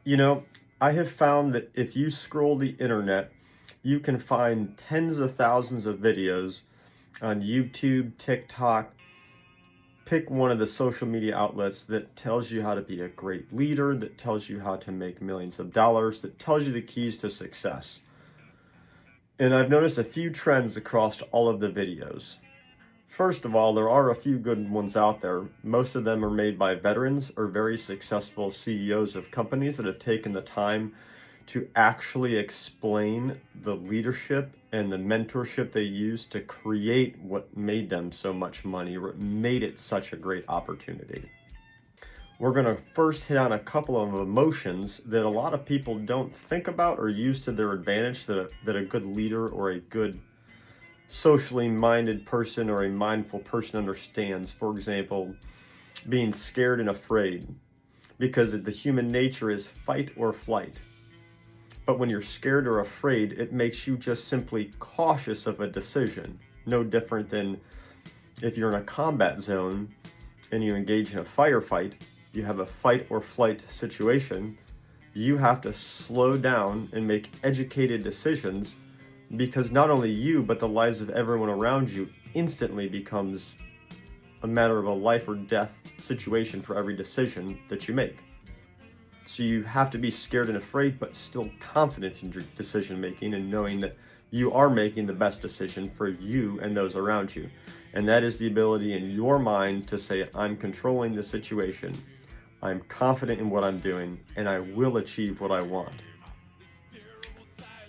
You know, I have found that if you scroll the internet, you can find tens of thousands of videos on YouTube, TikTok. Pick one of the social media outlets that tells you how to be a great leader, that tells you how to make millions of dollars, that tells you the keys to success. And I've noticed a few trends across all of the videos. First of all, there are a few good ones out there. Most of them are made by veterans or very successful CEOs of companies that have taken the time to actually explain the leadership and the mentorship they used to create what made them so much money, what made it such a great opportunity. We're going to first hit on a couple of emotions that a lot of people don't think about or use to their advantage that a good leader or a good socially minded person or a mindful person understands. For example, being scared and afraid, because the human nature is fight or flight. But when you're scared or afraid, it makes you just simply cautious of a decision. No different than if you're in a combat zone and you engage in a firefight, you have a fight or flight situation, you have to slow down and make educated decisions, because not only you, but the lives of everyone around you instantly becomes a matter of a life or death situation for every decision that you make. So you have to be scared and afraid, but still confident in your decision making and knowing that you are making the best decision for you and those around you. And that is the ability in your mind to say, I'm controlling the situation, I'm confident in what I'm doing, and I will achieve what I want.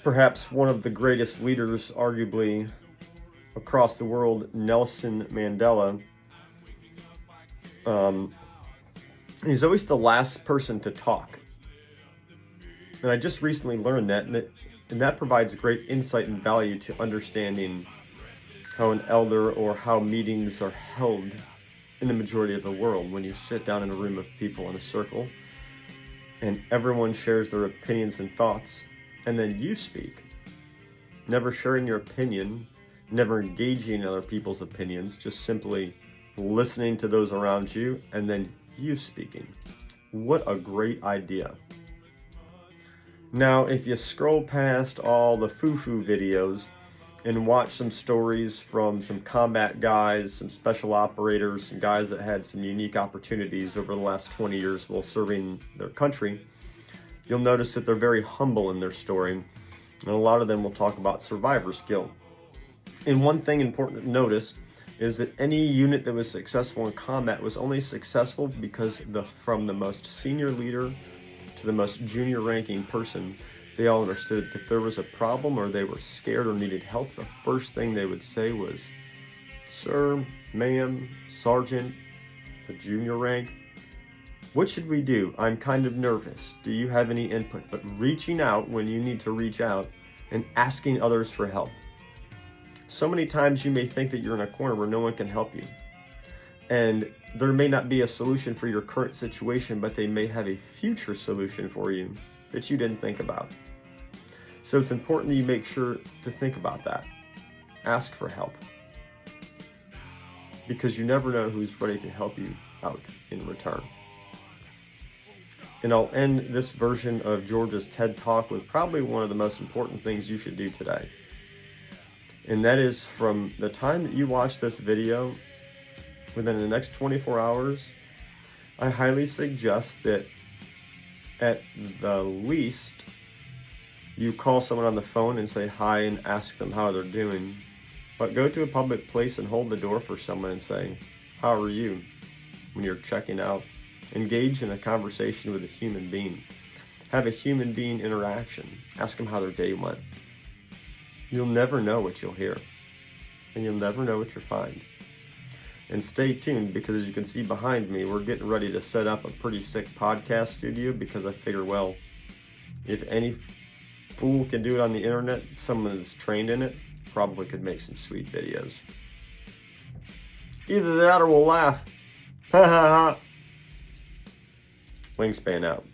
Perhaps one of the greatest leaders, arguably, across the world, Nelson Mandela, he's always the last person to talk. And I just recently learned that, and that provides great insight and value to understanding how an elder or how meetings are held in the majority of the world. When you sit down in a room of people in a circle, and everyone shares their opinions and thoughts, and then you speak, never sharing your opinion, never engaging in other people's opinions, just simply listening to those around you, and then you speaking. What a great idea. Now, if you scroll past all the foo-foo videos and watch some stories from some combat guys, some special operators, some guys that had some unique opportunities over the last 20 years while serving their country, you'll notice that they're very humble in their story, and a lot of them will talk about survivor's guilt. And one thing important to notice is that any unit that was successful in combat was only successful because from the most senior leader to the most junior ranking person, they all understood if there was a problem or they were scared or needed help, the first thing they would say was, "Sir, ma'am, sergeant," the junior rank, "what should we do? I'm kind of nervous. Do you have any input?" But reaching out when you need to reach out and asking others for help. So many times you may think that you're in a corner where no one can help you. And there may not be a solution for your current situation, but they may have a future solution for you that you didn't think about. So it's important that you make sure to think about that. Ask for help. Because you never know who's ready to help you out in return. And I'll end this version of George's TED Talk with probably one of the most important things you should do today. And that is, from the time that you watch this video, within the next 24 hours, I highly suggest that at the least, you call someone on the phone and say hi and ask them how they're doing. But go to a public place and hold the door for someone and say, "How are you?" when you're checking out. Engage in a conversation with a human being. Have a human being interaction. Ask them how their day went. You'll never know what you'll hear, and you'll never know what you'll find. And stay tuned, because as you can see behind me, we're getting ready to set up a pretty sick podcast studio, because I figure, well, if any fool can do it on the internet, someone that's trained in it probably could make some sweet videos. Either that or we'll laugh. Ha ha ha. Wingspan out.